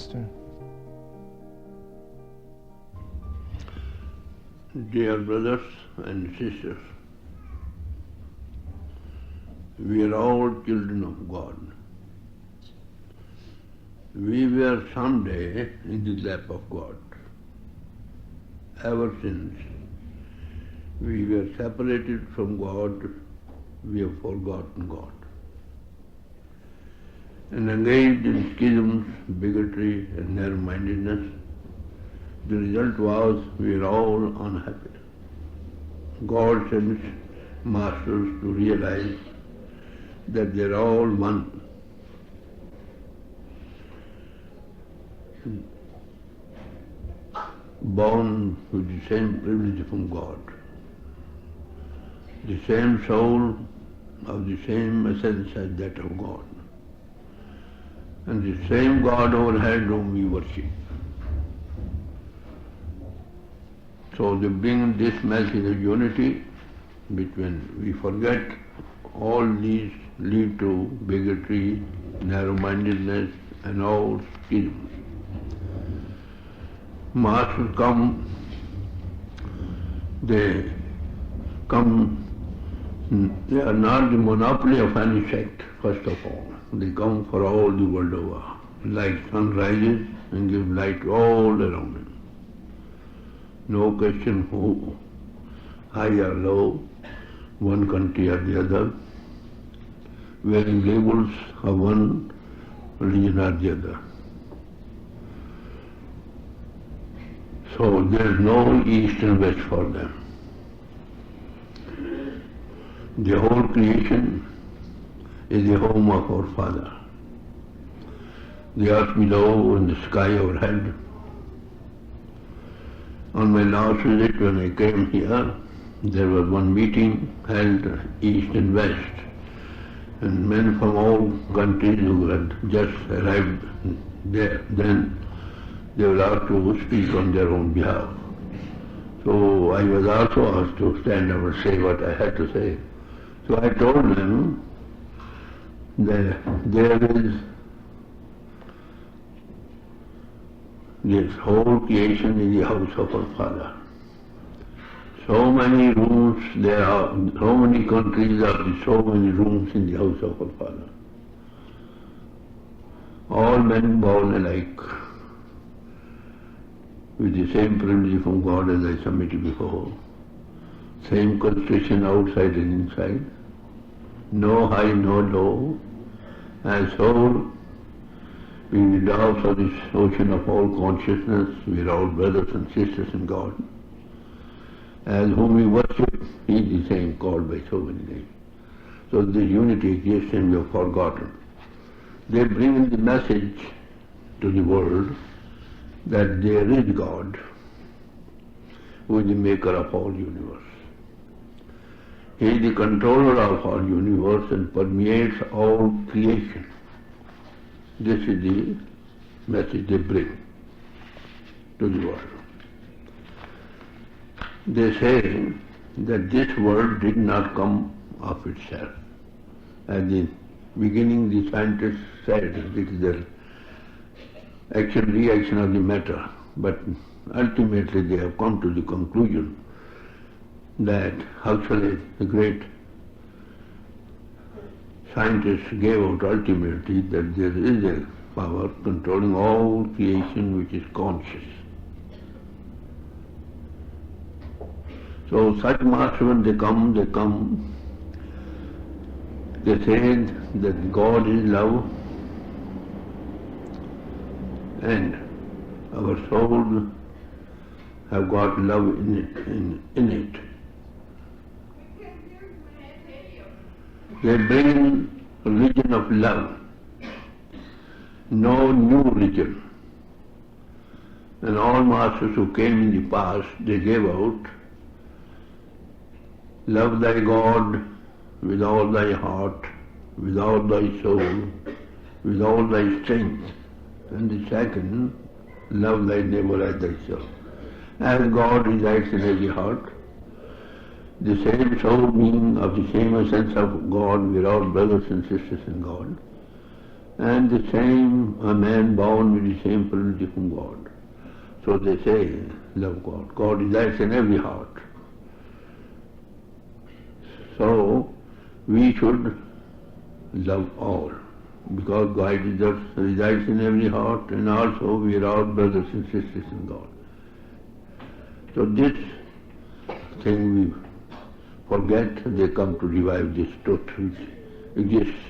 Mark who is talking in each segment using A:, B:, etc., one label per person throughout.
A: Master.
B: Dear brothers and sisters, we are all children of God. We were someday in the lap of God. Ever since we were separated from God, we have forgotten God and engaged in schisms, bigotry and narrow-mindedness. The result was we are all unhappy. God sends masters to realize that they are all one. Born with the same privilege from God, the same soul of the same essence as that of God, and the same God overhead whom we worship. So they bring this message of unity between, we forget all these lead to bigotry, narrow-mindedness and all schisms. Masters come, they are not the monopoly of any sect, first of all. They come for all the world over. Like sun rises and gives light all around him. No question who, high or low, one country or the other, wearing labels of one religion or the other. So there is no east and west for them. The whole creation is the home of our Father. The earth below and the sky overhead. On my last visit when I came here, there was one meeting held east and west, and men from all countries who had just arrived there, then they were asked to speak on their own behalf. So I was also asked to stand up and say what I had to say. So I told them that there is this whole creation in the house of our Father. So many rooms there are, so many countries are, so many rooms in the house of our Father. All men born alike, with the same privilege from God as I submitted before, same constitution outside and inside, no high, no low, as soul, being the doves of this ocean of all consciousness, we are all brothers and sisters in God. As whom we worship, He is the same, called by so many names. So the unity exists and we have forgotten. They bring in the message to the world that there is God, who is the maker of all universe. He is the controller of all universe and permeates all creation. This is the message they bring to the world. They say that this world did not come of itself. At the beginning the scientists said it is the action-reaction of the matter, but ultimately they have come to the conclusion that Huxley, the great scientist, gave out ultimately that there is a power controlling all creation which is conscious. So such masters, when they come, they say that God is love and our soul have got love in it. They bring religion of love, no new religion. And all masters who came in the past, they gave out, love thy God with all thy heart, with all thy soul, with all thy strength. And the second, love thy neighbor as thyself. As God resides in every heart, the same soul being of the same essence of God, we are all brothers and sisters in God. and the same, a man born with the same purity from God. So they say, love God. God resides in every heart. So we should love all, because God resides in every heart, and also we are all brothers and sisters in God. So this thing we forget, they come to revive this truth which exists.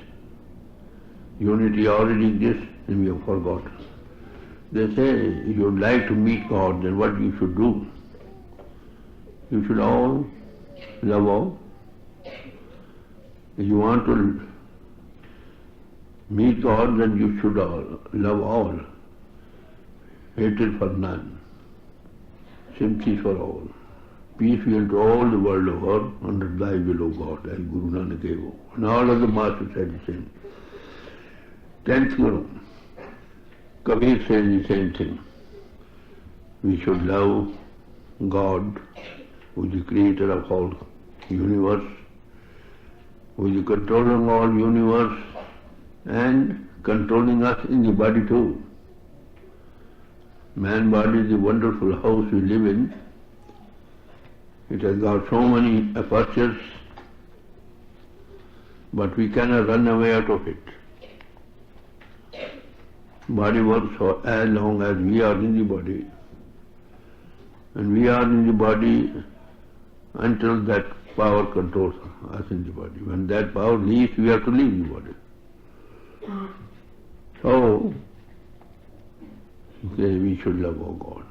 B: Unity already exists and we have forgotten. They say, if you would like to meet God, then what you should do? You should all love all. If you want to meet God, then you should all love all. Hatred for none. Sympathy for all. Peace be unto all the world over, under thy will, O God, as Guru Nanak gave. And all other masters said the same. 10th Guru, Kabir says the same thing. We should love God, who is the creator of all universe, who is controlling all universe and controlling us in the body too. Man body is a wonderful house we live in. It has got so many apertures, but we cannot run away out of it. Body works for as long as we are in the body, and we are in the body until that power controls us in the body. When that power leaves, we have to leave the body. So, we should love our God.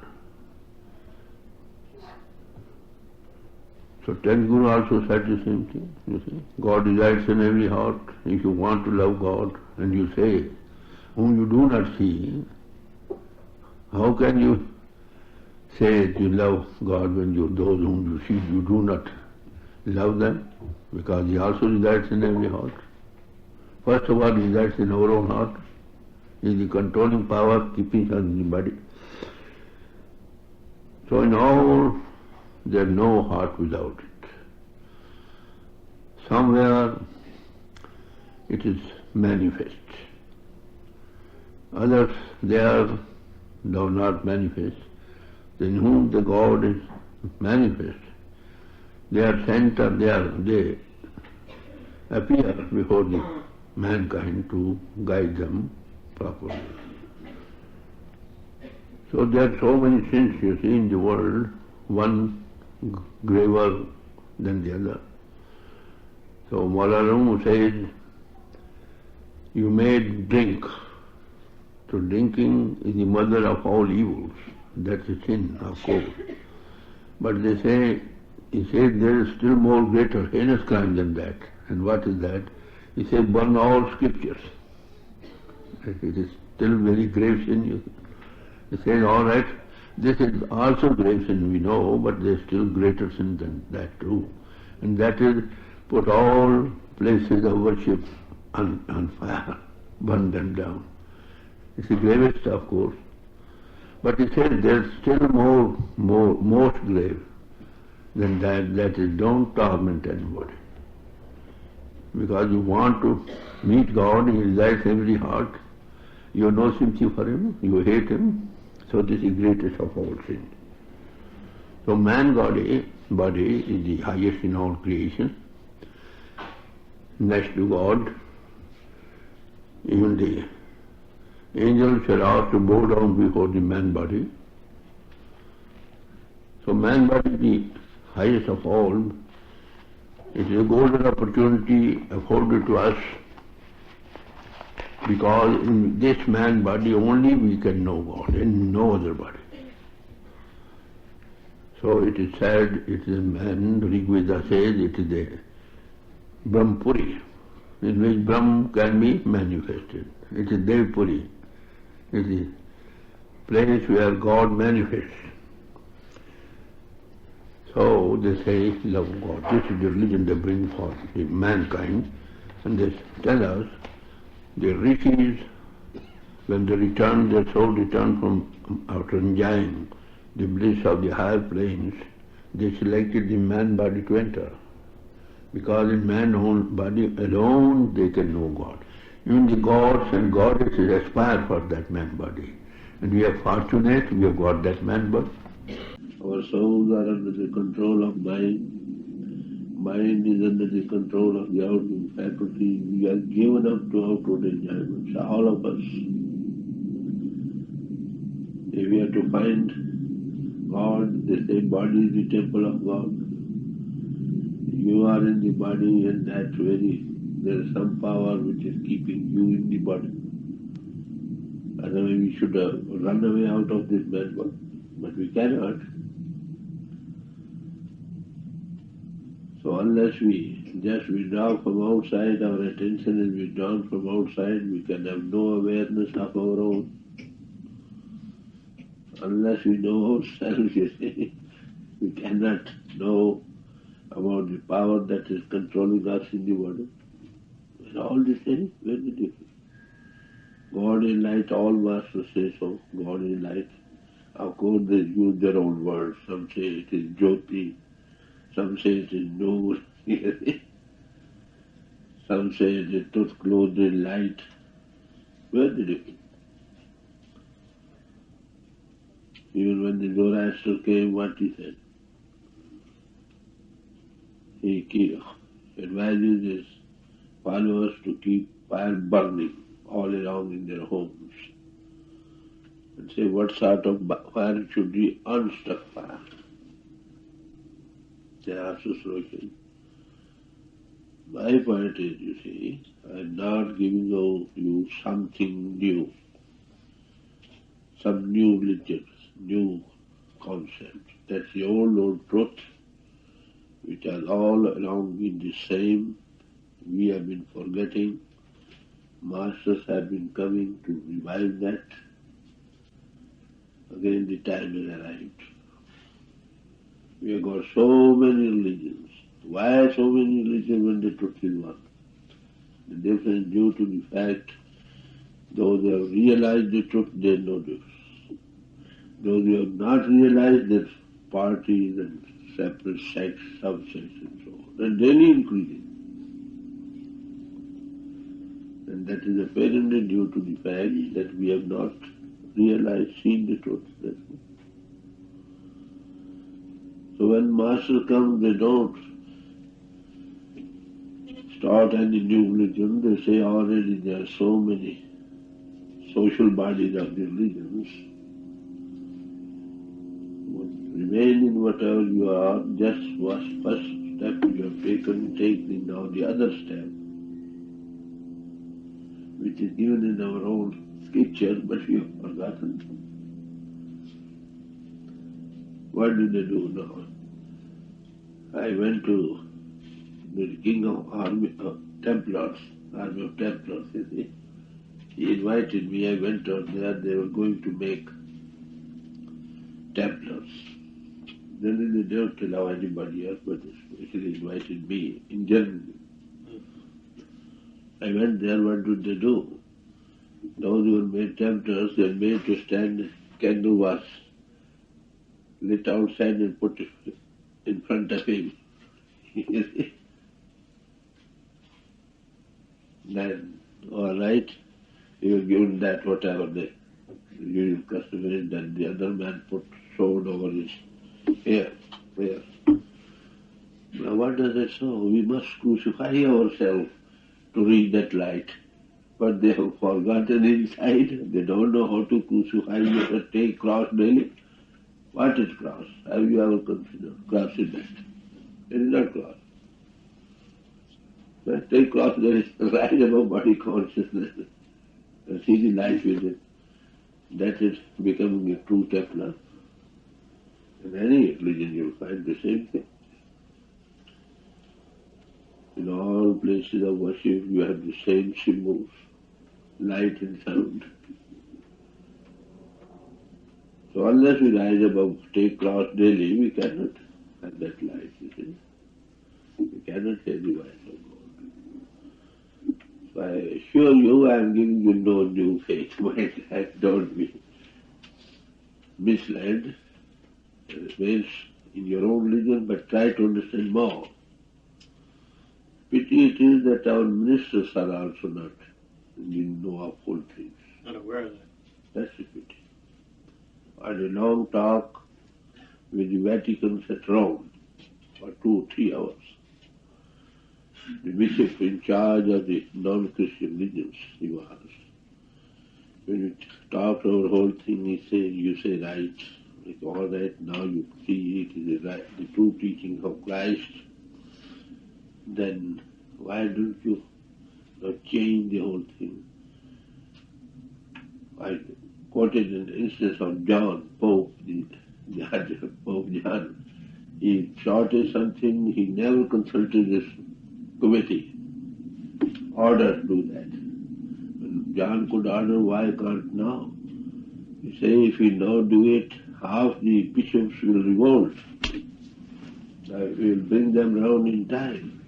B: So 10th Guru also said the same thing. You see, God resides in every heart. If you want to love God and you say, whom you do not see, how can you say you love God when those whom you see, you do not love them? Because He also resides in every heart. First of all, He resides in our own heart. He is the controlling power keeping us in the body. So in all, there is no heart without it. Somewhere it is manifest. Others, they are though not manifest. In whom the God is manifest, they are sent or they appear before the mankind to guide them properly. So there are so many sins you see in the world, one graver than the other. So Maulana says, you made drink. So drinking is the mother of all evils. That's a sin, of course. But they say, he says there is still more greater heinous crime than that. And what is that? He says burn all scriptures. It is still very grave sin. He says, all right, this is also grave sin, we know, but there is still greater sin than that too. And that is put all places of worship on fire, burn them down. It's the gravest, of course. But he said there's still most grave than that. That is, don't torment anybody. Because you want to meet God, He resides in every heart. You have no sympathy for Him, you hate Him. So this is the greatest of all sins. So man body is the highest in all creation. Next to God, even the angels are asked to bow down before the man body. So man body is the highest of all. It is a golden opportunity afforded to us, because in this man body only we can know God, in no other body. So it is said, it is man, Rigveda says, it is a Brahmpuri, in which Brahm can be manifested. It is Devpuri. It is a place where God manifests. So they say, love God. This is the religion they bring for the mankind. And they tell us, the rishis, when they return, their soul return from after enjoying the bliss of the higher planes, they selected the man body to enter. Because in man's own body alone they can know God. Even the gods and goddesses aspire for that man-body. And we are fortunate, we have got that man-body. Our souls are under the control of mind. Mind is under the control of the outward faculty. We are given up to outward enjoyments, all of us. If we are to find God, they say body is the temple of God. You are in the body, and that's there is some power which is keeping you in the body. Otherwise we should run away out of this bad body. But we cannot. So unless we just withdraw from outside, our attention is withdrawn from outside, we can have no awareness of our own. Unless we know ourselves, you see, we cannot know about the power that is controlling us in the body. And all the same, very different. God is light, all masters say so. God is light. Of course, they use their own words. Some say it is Jyoti, some say it is Noor, some say it is truth clothed in light. Very different. Even when the Zoroaster came, what he said? He advises his followers to keep fire burning all around in their homes. And say what sort of fire it should be? Unstuck fire. They ask the solution. My point is, you see, I am not giving you something new, some new religion, new concept. That's the old truth, which are all along in the same. We have been forgetting. Masters have been coming to revive that. Again the time has arrived. We have got so many religions. Why so many religions when the truth is one? The difference due to the fact, those who have realized the truth, they know this. Those who have not realized, there's parties and separate sects, subsects and so on. And daily increasing. And that is apparently due to the fact that we have not realized, seen the truth. So when masters come, they don't start any new religion. They say already there are so many social bodies of the religions. Remain in whatever you are, just was first step you have taken, take now the other step, which is given in our own scripture, but we have forgotten. What do they do now? I went to the king of army of Templars, army of Templars, you see. He invited me, I went out there, they were going to make Templars. Then they don't allow anybody else, but especially invited me in general. I went there, what did they do? Those who were made Templars, they were made to stand, candle was lit outside and put it in front of him. Then, all right, he was given that whatever the usual custom is, then the other man put sword over his hair. Now what does it show? We must crucify ourselves to reach that light. But they have forgotten inside. They don't know how to crucify. You have to take cross daily. What is cross? Have you ever considered? Cross is that. It is not cross. But take cross, there is right above body consciousness. And see the light with it. That is becoming a true Templar. In any religion you will find the same thing. In all places of worship you have the same symbols, light and sound. So unless we rise above, take cross daily, we cannot have that light, you see. We cannot say the voice of God. So I assure you, I am giving you no new faith. My life, don't be misled. Remains in your own religion, but try to understand more. Pity it is that our ministers are also not didn't know of whole things.
A: Not aware of that.
B: That's the pity. I had a long talk with the Vaticans at Rome for 2 or 3 hours. The bishop in charge of the non-Christian religions, he was. When we talked our whole thing, he said, you say right. Like, all right, now you see it is the true teaching of Christ. Then why don't you change the whole thing? I quoted an instance of John, Pope, the judge of Pope John. He shorted something, he never consulted this committee. Order to do that. When John could order, why can't now? He say if we now do it, half the bishops will revolt. We will bring them round in time.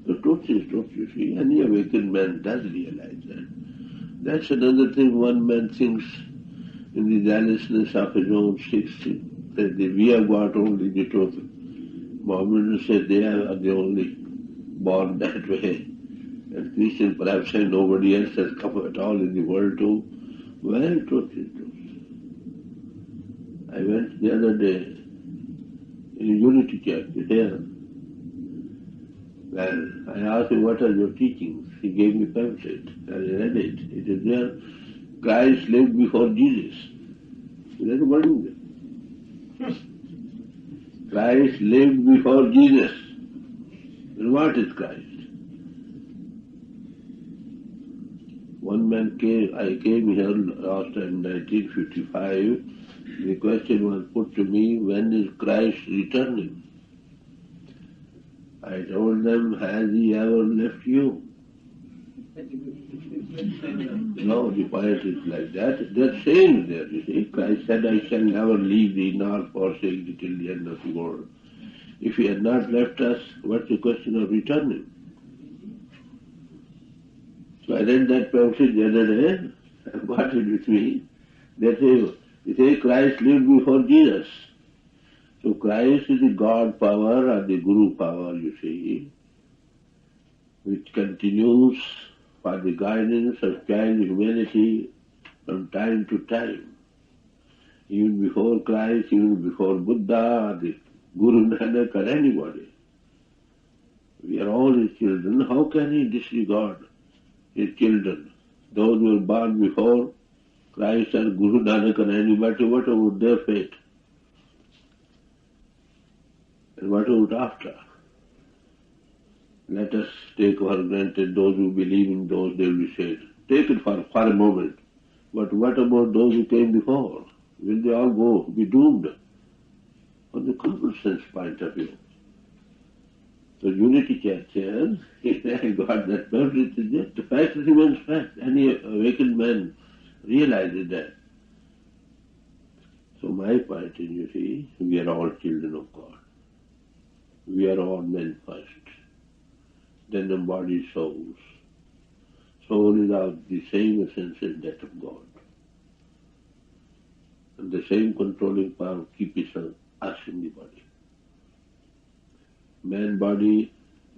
B: The truth is truth, you see. Any awakened man does realize that. That's another thing one man thinks in the zealousness of his own sixth, that we have got only the truth. Mohammedans say they are the only born that way. And Christians perhaps say nobody else has come at all in the world too. Well, truth is truth. I went the other day in a Unity Church here. Well, I asked him, what are your teachings? He gave me a pamphlet. I read it. It is there. Christ lived before Jesus. That's what is it? Christ lived before Jesus. And what is Christ? One man came, I came here last time, 1955. The question was put to me, when is Christ returning? I told them, has he ever left you? No, the point is like that. They're saying there, you see. Christ said, I shall never leave thee nor forsake thee till the end of the world. If he had not left us, what's the question of returning? So I read that pamphlet the other day. I got it with me. They say Christ lived before Jesus. So Christ is the God power or the Guru power, you see, which continues for the guidance of child humanity from time to time. Even before Christ, even before Buddha, or the Guru Nanak or anybody. We are all his children. How can he disregard his children? Those who were born before Christ or Guru Nanak or anybody, what about their fate? And what about after? Let us take for granted those who believe in those, they will be saved. Take it for a moment. But what about those who came before? Will they all go, be doomed? From the common sense point of view. So Unity Church says, I got that pamphlet, just the fact remains fact. Any awakened man realizes that. So my point is, you see, we are all children of God. We are all men first, then embodied souls. Soul is of the same essence as that of God. And the same controlling power keeps us in the body. Man body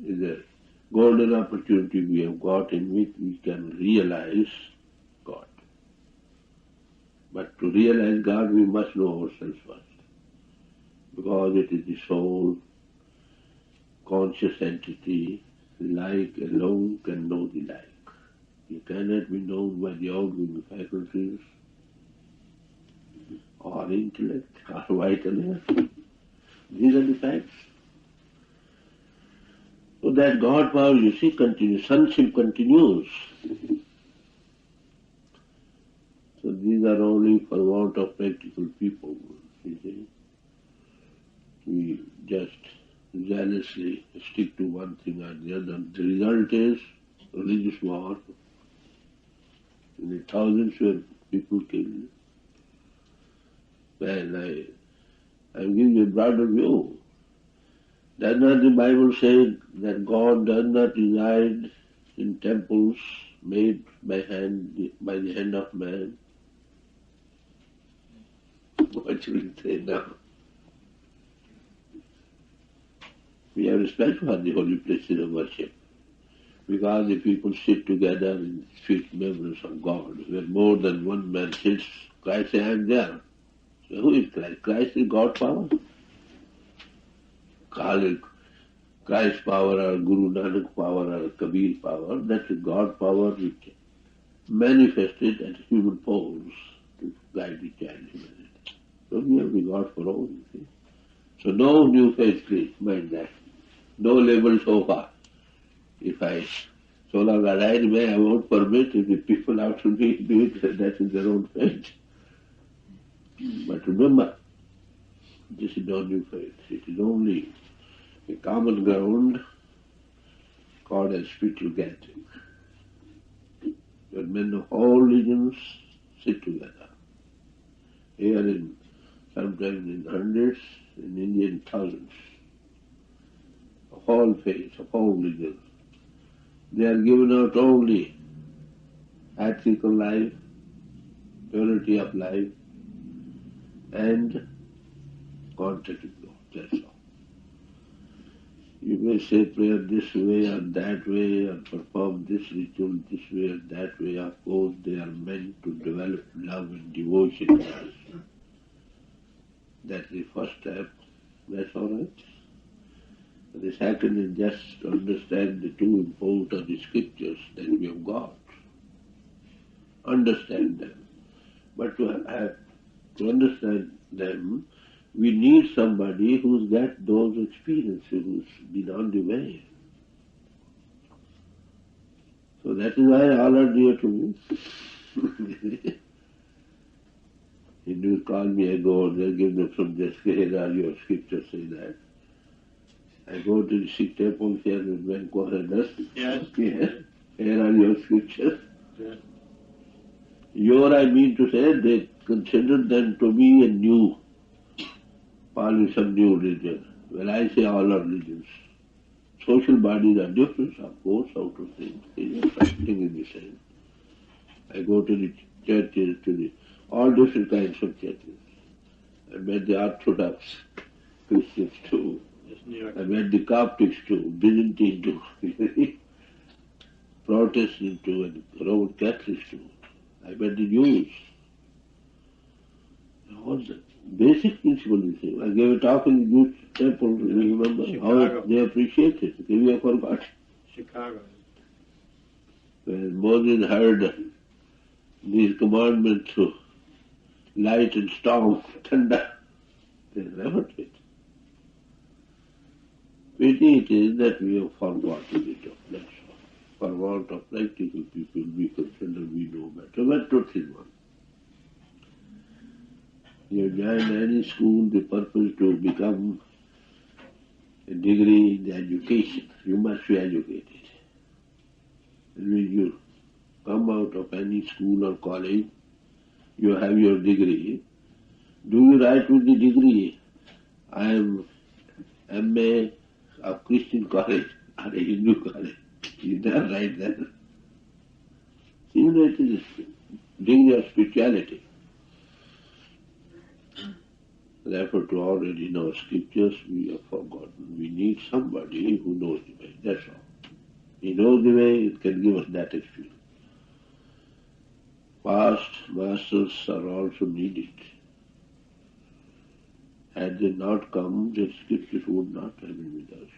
B: is a golden opportunity we have got in which we can realize God. But to realize God, we must know ourselves first. Because it is the soul, conscious entity, like alone can know the like. You cannot be known by the outgoing faculties or intellect or vital. These are the facts. So that God power, you see, continues, sonship continues. So these are only for want of practical people, you see. We just zealously stick to one thing or the other. The result is religious war. In the thousands were people killed. Well, I'm giving you a broader view. Does not the Bible say that God does not reside in temples made by the hand of man? What should we say now? We have respect for the holy places of worship. Because the people sit together in sweet memories of God, where more than one man sits, Christ says, I am there. So who is Christ? Christ is God power. Call it Christ power or Guru Nanak power or Kabir power, that's a God power which manifested as human pose to guide the child humanity. So we have the God for all, you see. So no new faith, please mind that. No label so far. If I so long as I remain, I won't permit if the people after me do it, that is their own faith. But remember, this is no new faith. It is only a common ground called as spiritual gathering, where men of all religions sit together. Here in sometimes in hundreds, in India in thousands, of all faiths, of all religions. They are given out only ethical life, purity of life, and contact with God. That's all. You may say prayer this way or that way, or perform this ritual this way or that way. Of course, they are meant to develop love and devotion to us. That's the first step. That's all right. The second is just to understand the two important scriptures that we have got. Understand them. But to understand them, we need somebody who's got those experiences, who's been on the way. So that is why all are dear to me. Hindus call me, I go there, give them some just here are your scriptures say that. I go to the Sikh temple here in Vancouver, yes. Here are your scriptures. Yes. Your, I mean to say, they consider them to be a new, probably some new religion. When I say all are religions, social bodies are different, of course, out of things. Something is the same. I go to the churches, all different kinds of churches. I met the Orthodox Christians too. I met the Coptics too, Byzantine too, Protestants too, and Roman Catholics too. I met the Jews. All the basic principle is the same. I gave a talk in the Jewish temple, you remember, how they appreciate it. We have forgot.
A: Chicago.
B: When Moses heard these commandments to light and storm, thunder, they revered it. Pity it is that we have forgotten it, that's all. For want of practical people, we consider we know better. But truth is one. You join any school, the purpose to become a degree in the education. You must be educated. And when you come out of any school or college, you have your degree. Do you write with the degree, I am M.A. of Christian college or a Hindu college? You don't write that. Even it is degree of spirituality. Therefore, to already know scriptures, we have forgotten. We need somebody who knows the way. That's all. He knows the way, it can give us that experience. Past masters are also needed. Had they not come, the scriptures would not have been with us.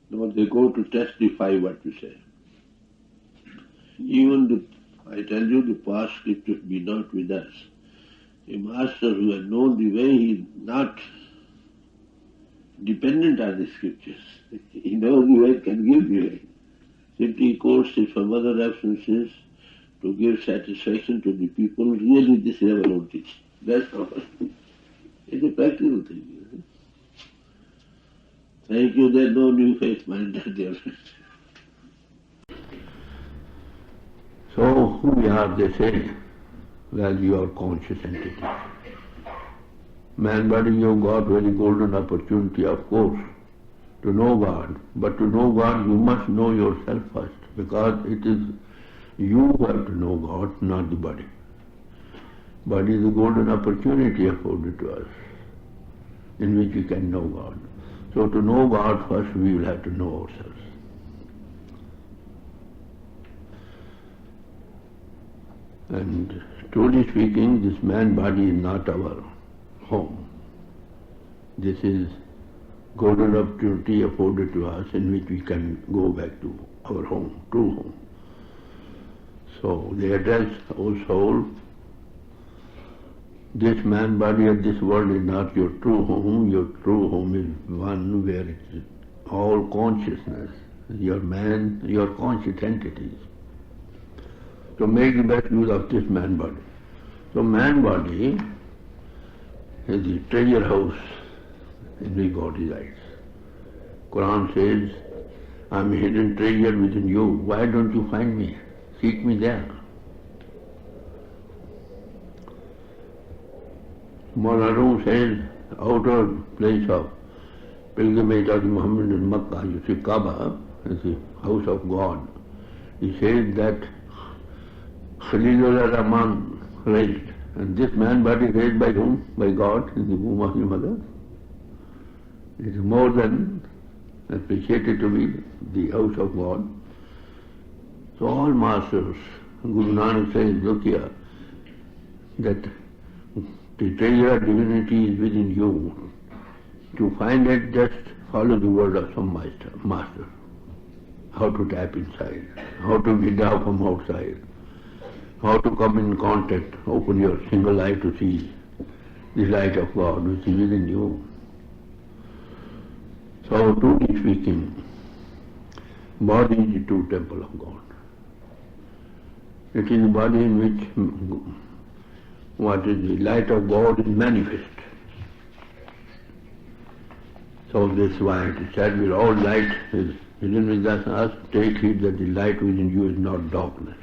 B: Now they go to testify what we say. Even I tell you, the past scriptures be not with us. A master who has known the way, he is not dependent on the scriptures. He knows the way, can give the way. Simply quotes it from other references to give satisfaction to the people. Really, this is our own teaching. That's all. It's a practical thing. Thank you. There's no new faith mind there. So, who we are, they say? Well, you are conscious entity. Man body, you have got very golden opportunity, of course, to know God. But to know God, you must know yourself first, because it is you who have to know God, not the body. Body is a golden opportunity afforded to us, in which we can know God. So to know God first we will have to know ourselves. And truly speaking, this man body is not our home. This is golden opportunity afforded to us in which we can go back to our home, true home. So they address, O soul, this man body of this world is not your true home. Your true home is one where it is all consciousness, your man, your conscious entities. So make the best use of this man body. So man body is the treasure house in which God resides. Quran says, I am a hidden treasure within you. Why don't you find me? Seek me there. Maulana says, outer place of pilgrimage of Muhammad in Makkah, you see Kaaba is the house of God. He says that Khalilullah Rahman raised, and this man body raised by whom? By God in the womb of the mother. It is more than appreciated to be the house of God. So all masters, Guru Nanak says, look here, that the treasure of divinity is within you. To find it, just follow the word of some master. How to tap inside, how to withdraw from outside, how to come in contact, open your single eye to see the light of God which is within you. So, truly speaking, body is the true temple of God. It is the body in which what is the light of God is manifest. So this is why it is said, with all light is hidden within us, take heed that the light within you is not darkness.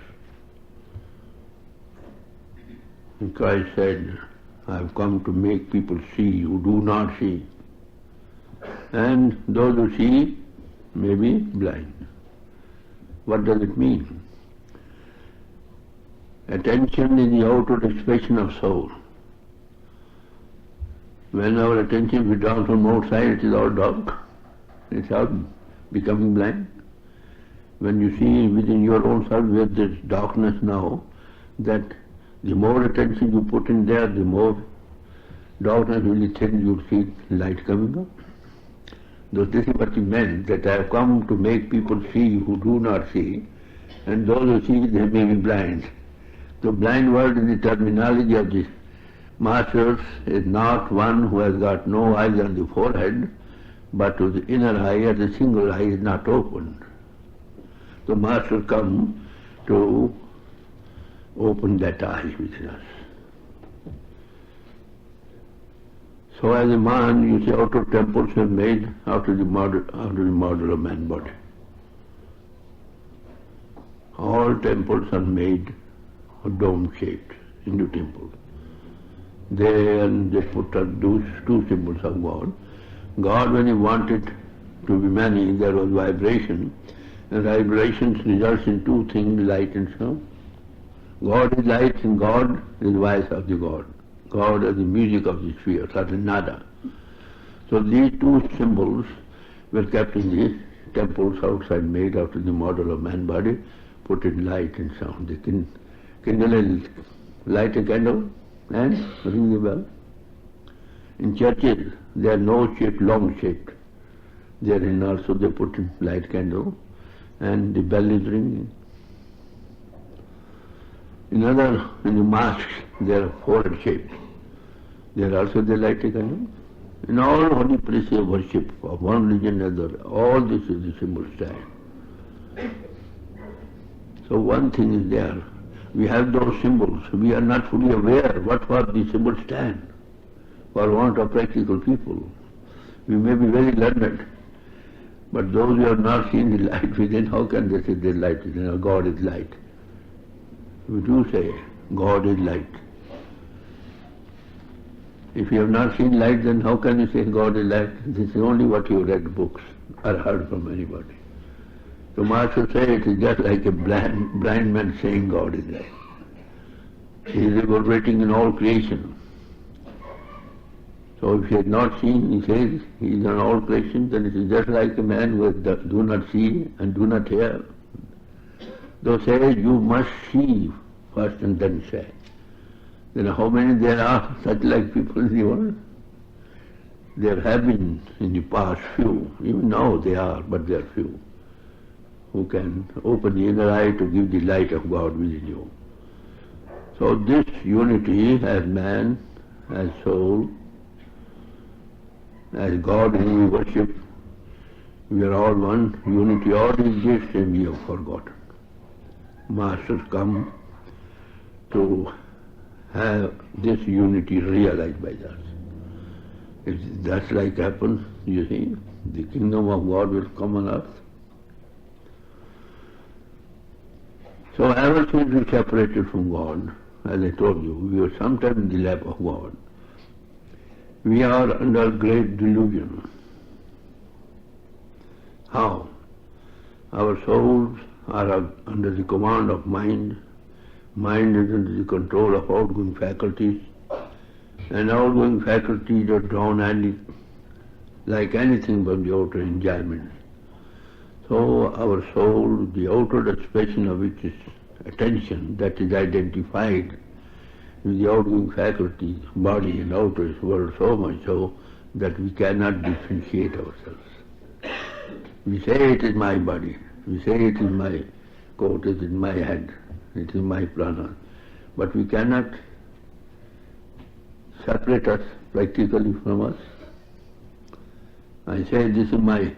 B: And Christ said, I have come to make people see who do not see. And those who see may be blind. What does it mean? Attention is the outward expression of soul. When our attention is withdrawn from outside, it is all dark. It's all becoming blind. When you see within your own self where there is darkness now, that the more attention you put in there, the more darkness will be thin, you'll see light coming up. So this is what he meant, that I have come to make people see who do not see, and those who see, they may be blind. The blind word in the terminology of the masters is not one who has got no eyes on the forehead, but whose inner eye or the single eye is not opened. The masters come to open that eye within us. So as a man, you see, outer temples are made out of the model of man body. All temples are made dome-shaped into temples. They put up those two symbols of God. God, when he wanted to be many, there was vibration, and vibrations results in two things, light and sound. God is light and God is voice of the God. God is the music of the spheres, or the nada. So these two symbols were kept in the temples outside, made out of the model of man body, put in light and sound. They can light a candle and ring the bell. In churches, they are nose-shaped, long-shaped. Therein also they put in light candle and the bell is ringing. In the mosques, they are forehead-shaped. There also they light a candle. In all holy places of worship of one religion and another, all this is the symbol stand. So one thing is there. We have those symbols. We are not fully aware what for the symbols stand. For want of practical people. We may be very learned, but those who have not seen the light within, how can they say there is light within, or God is light? We do say God is light. If you have not seen light, then how can you say God is light? This is only what you read books or heard from anybody. So Master say it is just like a blind man saying God is light. He is reverberating in all creation. So if he has not seen, he says he is an all creation, then it is just like a man who do not see and do not hear. Though say you must see first and then say. Then how many there are such like people in the world? There have been in the past few, even now they are, but they are few, who can open the inner eye to give the light of God within you. So this unity as man, as soul, as God whom we worship, we are all one, unity already exists and we have forgotten. Masters come to have this unity realized by us. If that's like happens, you see, the kingdom of God will come on earth. So ever since we separated from God, as I told you, we were sometimes in the lap of God. We are under great delusion. How? Our souls are under the command of mind. Mind is under the control of outgoing faculties. And outgoing faculties are drawn like anything from the outer enjoyment. So our soul, the outer expression of which is attention, that is identified with the outgoing faculties, body and outer world, so much so that we cannot differentiate ourselves. We say it is my body, we say it is my coat, it is my head, it is my prana, but we cannot separate us practically from us. I say this is my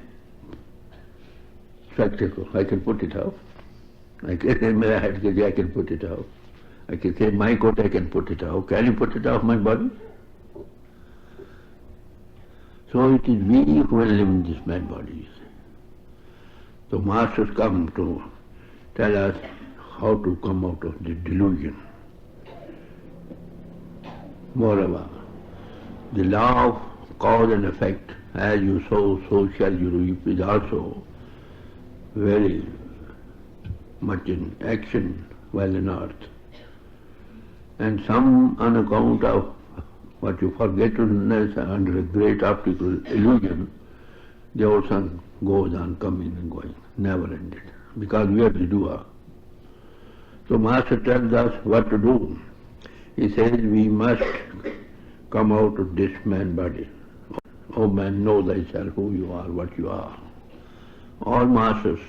B: spectacle, I can put it out. I can say my head, I can put it out. I can say my coat, I can put it out. Can you put it out my body? So it is we who will live in this mad body, you see. So masters come to tell us how to come out of the delusion. Moreover, the law of cause and effect, as you sow, so shall you reap, is also very much in action while in earth. And some, on account of what you forgetfulness under a great optical illusion, the old sun goes on coming and going, never ended, because we are the doer. So Master tells us what to do. He says we must come out of this man body. O man, know thyself who you are, what you are. All masters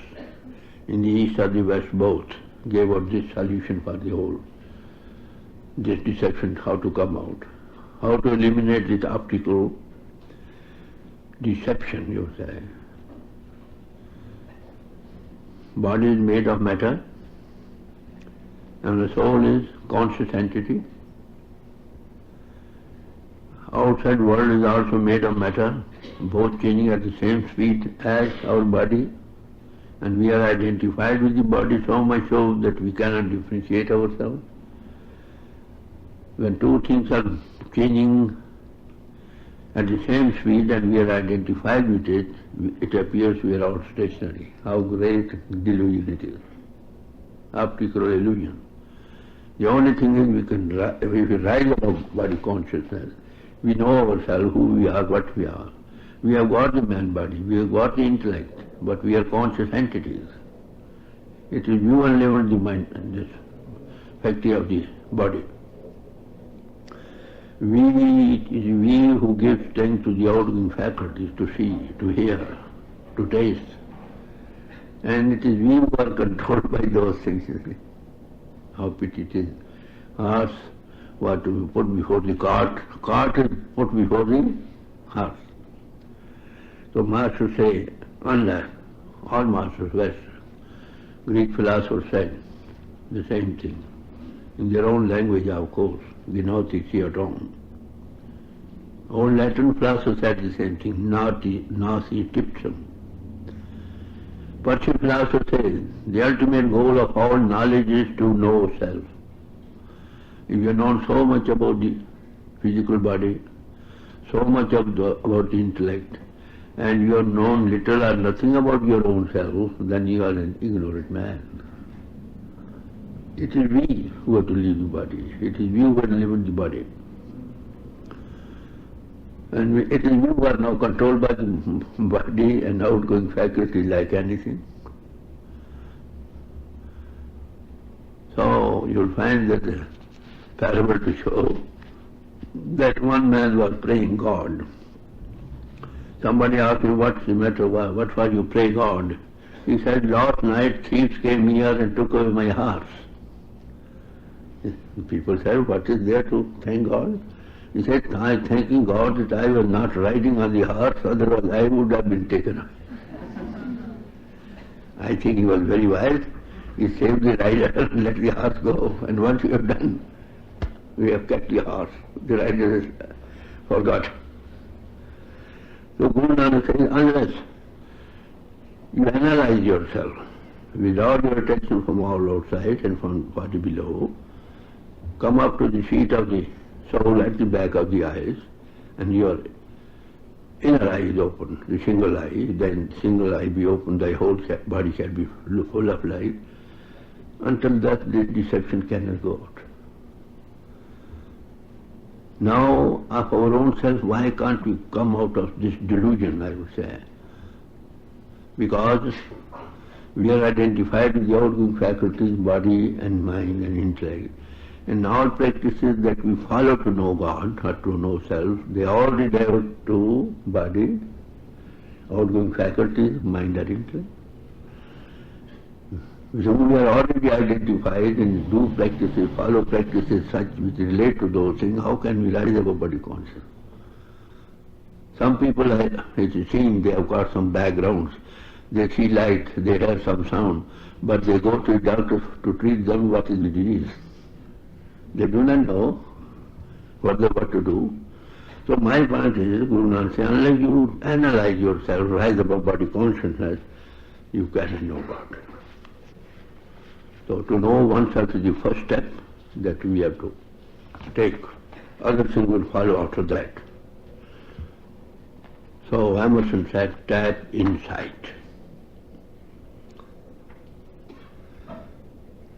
B: in the east or the west both gave out this solution for the whole, this deception, how to come out, how to eliminate this optical deception, you say. Body is made of matter and the soul is conscious entity. Outside world is also made of matter, both changing at the same speed as our body, and we are identified with the body so much so that we cannot differentiate ourselves. When two things are changing at the same speed and we are identified with it, it appears we are all stationary. How great delusion it is, optical illusion. The only thing is if we rise above body consciousness, we know ourselves, who we are, what we are. We have got the man body, we have got the intellect, but we are conscious entities. It is you and level the mind and this faculty of the body. It is we who give strength to the outgoing faculties to see, to hear, to taste. And it is we who are controlled by those things, you see. How pity it is. Horse, what to put before the cart is put before the horse. So masters say, unless, all masters, West, Greek philosophers said the same thing. In their own language, of course, Gnoti Theoton. Old Latin philosophers said the same thing, nasi tipsum. Persian philosopher says, the ultimate goal of all knowledge is to know self. If you have known so much about the physical body, so much about the intellect, and you have known little or nothing about your own self, then you are an ignorant man. It is we who have to leave the body. It is we who have to live in the body. And it is you who are now controlled by the body and outgoing faculty like anything. So you'll find that the parable to show that one man was praying God. Somebody asked him, what's the matter, what was you pray God? He said, last night thieves came here and took away my horse. People said, what is there to thank God? He said, I am thanking God that I was not riding on the horse, otherwise I would have been taken away. I think he was very wise. He saved the rider and let the horse go. And once we have done, we have kept the horse. The rider is forgot. So Guru Nanak says, unless you analyze yourself, withdraw your attention from all outside and from body below, come up to the seat of the soul at the back of the eyes, and your inner eye is open, the single eye, then single eye be open, thy whole body shall be full of light. Until that, the deception cannot go out. Now, of our own self, why can't we come out of this delusion, I would say? Because we are identified with the outgoing faculties, body and mind and intellect. And all practices that we follow to know God or to know self, they all redound to body, outgoing faculties, mind or intellect. So we are already identified and do practices, follow practices such which relate to those things. How can we rise above body consciousness? Some people, it's seen, they have got some backgrounds. They see light, they hear some sound, but they go to the doctor to treat them what is the disease. They do not know what to do. So my point is, Guru Nanak says, unless you analyze yourself, rise above body consciousness, you cannot know God. So to know oneself is the first step that we have to take. Other things will follow after that. So Emerson said, tap insight.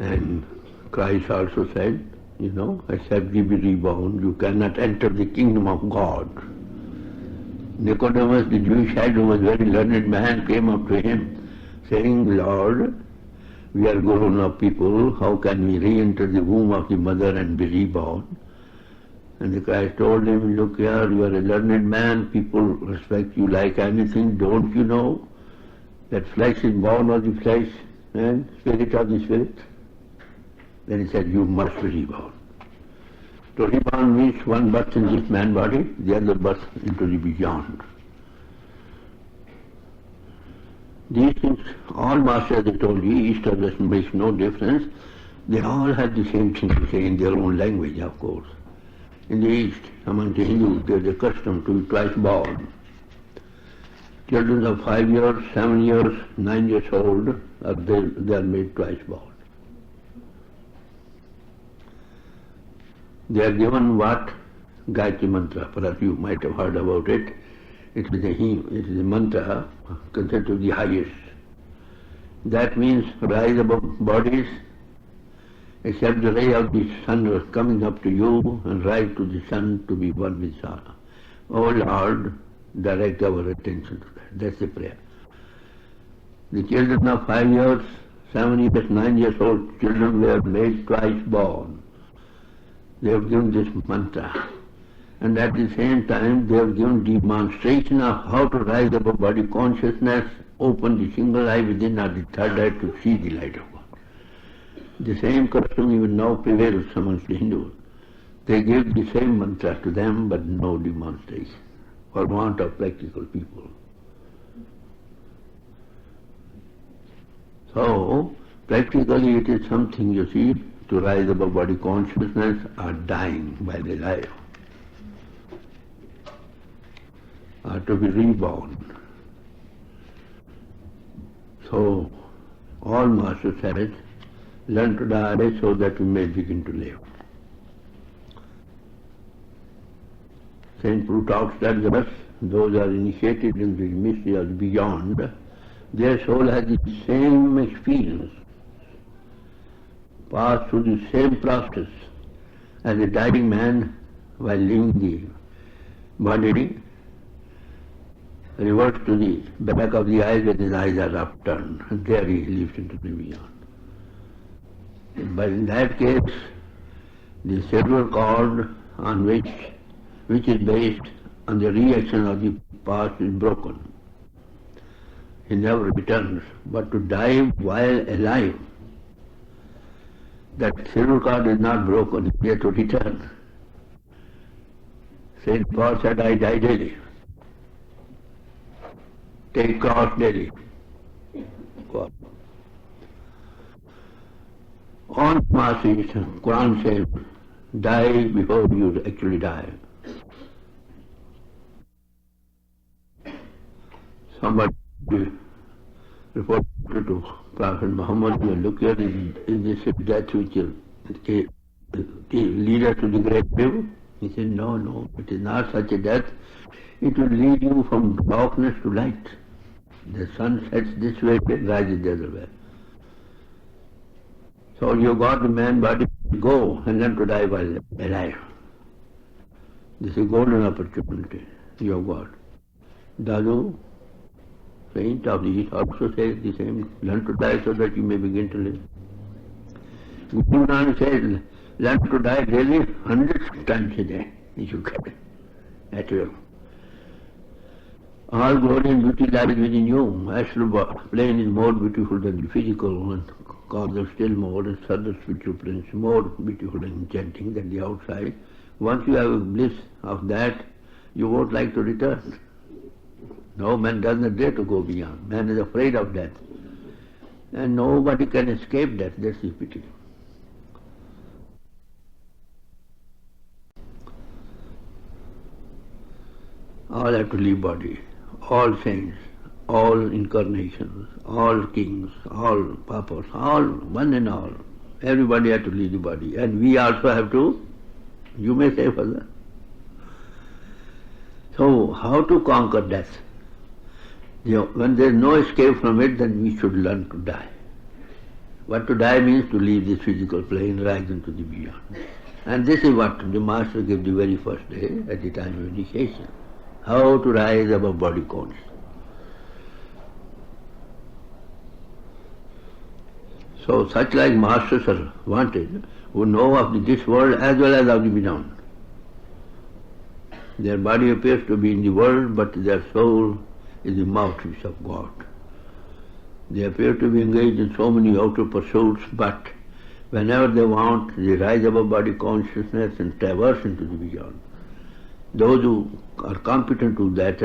B: And Christ also said, except ye be reborn, you cannot enter the kingdom of God. Nicodemus, the Jewish head, who was a very learned man, came up to him saying, Lord, we are grown up people, how can we re-enter the womb of the mother and be reborn? And the Christ told him, look here, you are a learned man, people respect you like anything, don't you know that flesh is born of the flesh and spirit of the spirit? Then he said, you must be reborn. To reborn means one birth in this man body, the other birth into the beyond. These things, all masters, I told you, East or West makes no difference. They all have the same thing to say in their own language, of course. In the East, among the Hindus, there is a custom to be twice born. Children of 5 years, 7 years, 9 years old, they are made twice born. They are given what? Gayatri Mantra. Perhaps you might have heard about it. It is a mantra considered to be the highest. That means rise above bodies, accept the ray of the sun coming up to you and rise to the sun to be one with sun. Oh Lord, direct our attention to that. That's the prayer. The children of 5 years, 7 years, 9 years old children were made twice born. They have given this mantra. And at the same time, they have given demonstration of how to rise above body consciousness, open the single eye within or the third eye to see the light of God. The same custom even now prevails amongst the Hindus. They give the same mantra to them, but no demonstration, for want of practical people. So, practically it is something, you see, to rise above body consciousness or dying by the life. Or to be reborn. So, all masters said, learn to die so that we may begin to live. Saint Plutarch tells us, those are initiated in the mystery of the beyond, their soul has the same experience, pass through the same process as a dying man while leaving the body reverts to the back of the eyes when his eyes are upturned, and there he leaps into the beyond. But in that case, the cerebral cord on which is based on the reaction of the past is broken. He never returns. But to die while alive, that cerebral cord is not broken, he has to return. Saint Paul said, I die daily. Take cross daily. God. On Masih, Quran says, die before you actually die. Somebody reported to Prophet Muhammad, look here, is this death which will lead us to the great people? He said, no, it is not such a death. It will lead you from darkness to light. The sun sets this way, it rises the other way. So you got the man body, go and learn to die while alive. This is a golden opportunity you have got. Dadu, saint of the East, also says the same, learn to die so that you may begin to live. Guru Nanak says, learn to die daily 100 times a day, if you can, at will. All glory and beauty lies within you. Astral plane is more beautiful than the physical one. Causal still more, and subtle spiritual plane is more beautiful and enchanting than the outside. Once you have a bliss of that, you won't like to return. No, man does not dare to go beyond. Man is afraid of death. And nobody can escape death. That's the pity. All have to leave body. All saints, all incarnations, all kings, all papas, all, one and all. Everybody has to leave the body. And we also have to, you may say further. So, how to conquer death? When there is no escape from it, then we should learn to die. What to die means to leave this physical plane, rise into the beyond. And this is what the Master gave the very first day at the time of initiation. How to rise above body consciousness. So such like masters are wanted, who know of this world as well as of the beyond. Their body appears to be in the world, but their soul is the mouthpiece of God. They appear to be engaged in so many outer pursuits, but whenever they want, they rise above body consciousness and traverse into the beyond. Those who are competent to that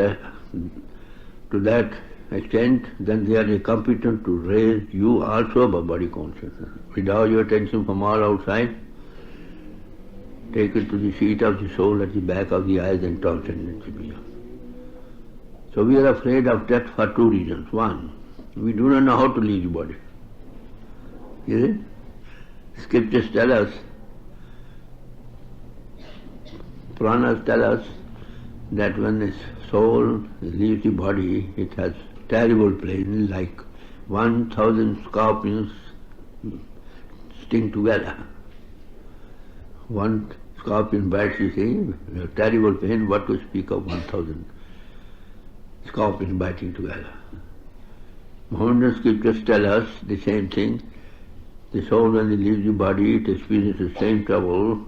B: extent, then they are competent to raise you also above body consciousness. Withdraw your attention from all outside, take it to the seat of the soul at the back of the eyes and transcend into beyond. So we are afraid of death for two reasons. One, we do not know how to leave the body. Is it? Scriptures tell us, Puranas tell us that when the soul leaves the body, it has terrible pain, like 1,000 scorpions sting together. One scorpion bites, you see, terrible pain, what to speak of 1,000 scorpions biting together. Mohammedan scriptures tell us the same thing. The soul, when it leaves the body, it experiences the same trouble.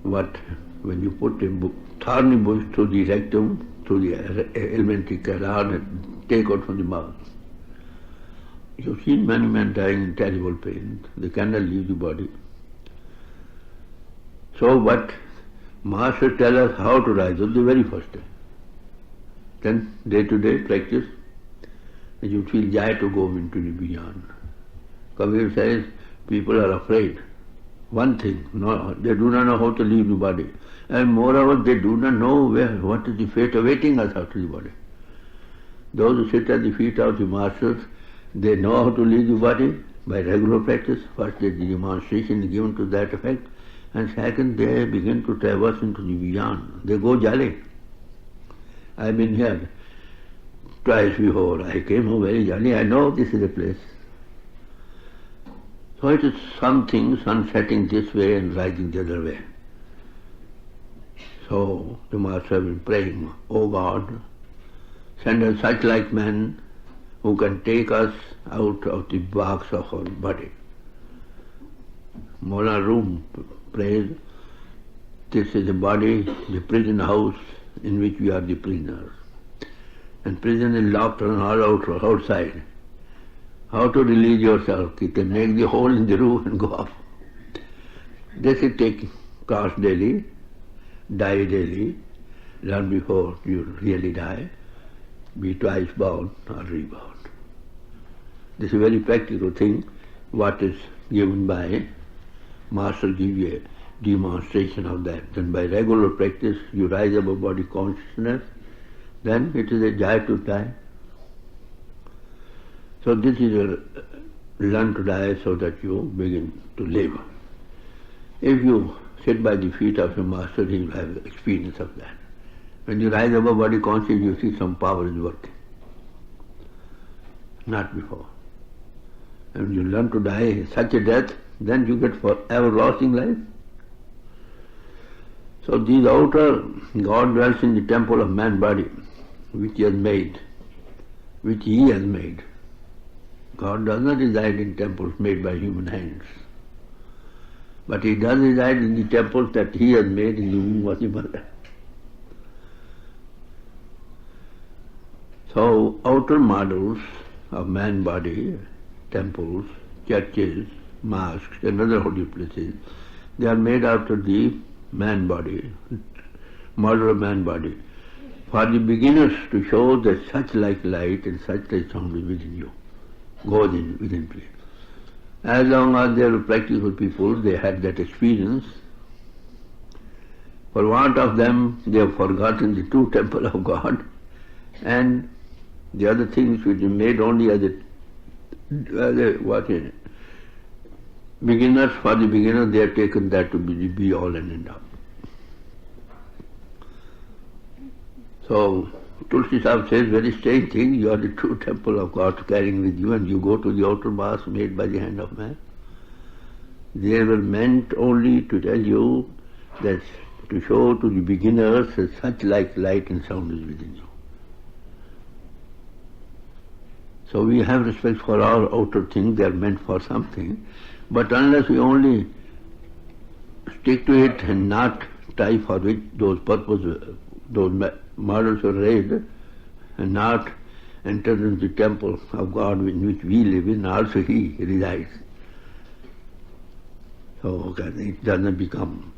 B: But when you put a thorny bush through the rectum, through the alimentary canal, and take out from the mouth. You've seen many men dying in terrible pain. They cannot leave the body. So what Master tell us how to rise up the very first day. Then day-to-day practice, and you feel joy to go into the beyond. Kabir says people are afraid. One thing, no, they do not know how to leave the body. And moreover, they do not know what is the fate awaiting us after the body. Those who sit at the feet of the Masters, they know how to leave the body by regular practice. First, the demonstration is given to that effect. And second, they begin to traverse into the beyond. They go jolly. I've been here twice before. I came home very jolly. I know this is a place. So it is something sunsetting this way and rising the other way. So the Master has been praying, O God, Send us such like men who can take us out of the box of our body. Mola Room prays, this is the body, the prison house in which we are the prisoners. And prison is locked on all outside. How to release yourself? You can make the hole in the roof and go off. This is take class daily, die daily, learn before you really die, be twice bound or rebound. This is a very practical thing, what is given by Master gives you a demonstration of that. Then by regular practice you rise above body consciousness, then it is a joy to die. So this is a learn to die so that you begin to live. If you sit by the feet of your master, he will have experience of that. When you rise above body consciousness, you see some power is working. Not before. And when you learn to die such a death, then you get forever lasting life. So these outer, God dwells in the temple of man body, which he has made, which he has made. God does not reside in temples made by human hands. But he does reside in the temples that he has made in the womb of the mother. So outer models of man body, temples, churches, mosques and other holy places, they are made after the man body, model of man body, for the beginners to show that such like light and such like sound is within you, goes in within place. As long as they were practical people, they had that experience. For want of them, they have forgotten the true temple of God, and the other things which are made only as a beginners, for the beginner, they have taken that to be the be all and end all. So Tulsi Sahib says very strange thing, you are the true temple of God carrying with you, and you go to the outer mask made by the hand of man. They were meant only to tell you that, to show to the beginners that such like light and sound is within you. So we have respect for our outer things, they are meant for something, but unless we only stick to it and not try for which those purposes, those models were raised, and not enter into the temple of God in which we live in, also he resides. So it doesn't become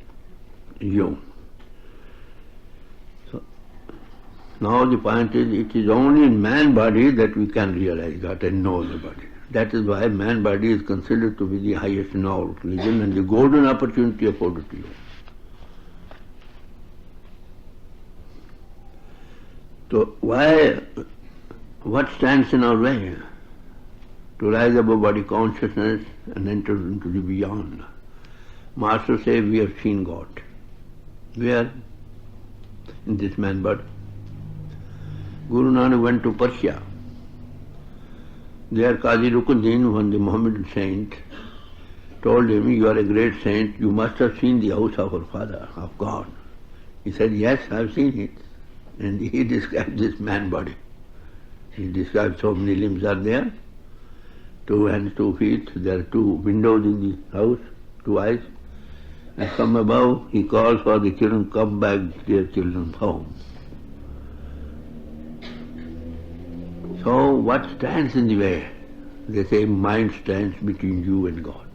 B: you. So now the point is, it is only in man body that we can realize God and know the body. That is why man body is considered to be the highest in all religion and the golden opportunity afforded to you. So what stands in our way to rise above body consciousness and enter into the beyond? Master says we have seen God. Where? In this man body. Guru Nanak went to Persia. There Qazi Rukuddin, one the Mohammedan saint, told him, you are a great saint, you must have seen the house of our Father, of God. He said, yes, I have seen it. And he described this man body. He described so many limbs are there, 2 hands, 2 feet, there are 2 windows in the house, 2 eyes. And from above he calls for the children, come back dear children home. So what stands in the way? They say mind stands between you and God.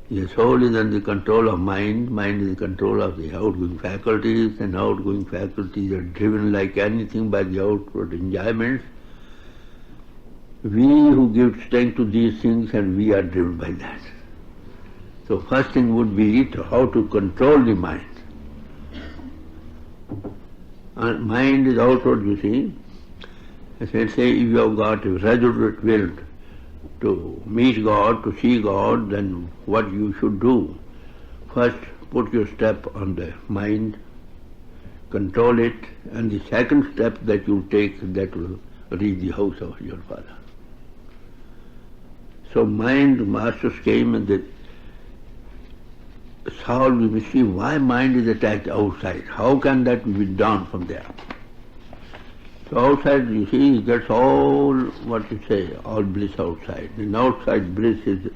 B: The soul is under the control of mind is in control of the outgoing faculties, and outgoing faculties are driven like anything by the outward enjoyments. We who give strength to these things, and we are driven by that. So first thing would be how to control the mind. And mind is outward, you see. As I say, if you have got a resolute will to meet God, to see God, then what you should do? First, put your step on the mind, control it, and the second step that you take, that will reach the house of your Father. So mind, masters came and they solved the mystery, why mind is attached outside. How can that be done from there? So outside, you see, he gets all, what you say, all bliss outside. And outside bliss is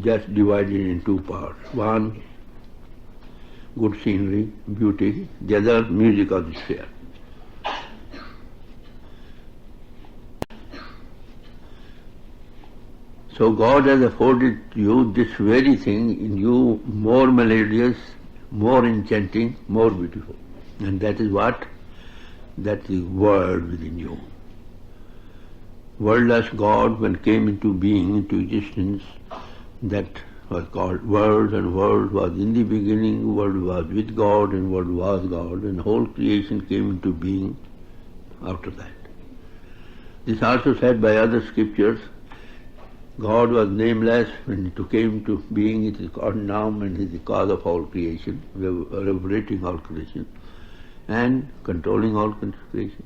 B: just divided in two parts. One, good scenery, beauty. The other, music of the sphere. So God has afforded you this very thing in you, more melodious, more enchanting, more beautiful. And that is what? That is word within you. Wordless God, when came into being, into existence, that was called Word, and Word was in the beginning, Word was with God, and Word was God, and whole creation came into being after that. This also said by other scriptures. God was nameless when it came to being, it is called Nam, and is the cause of all creation, regulating all creation, and controlling all creation.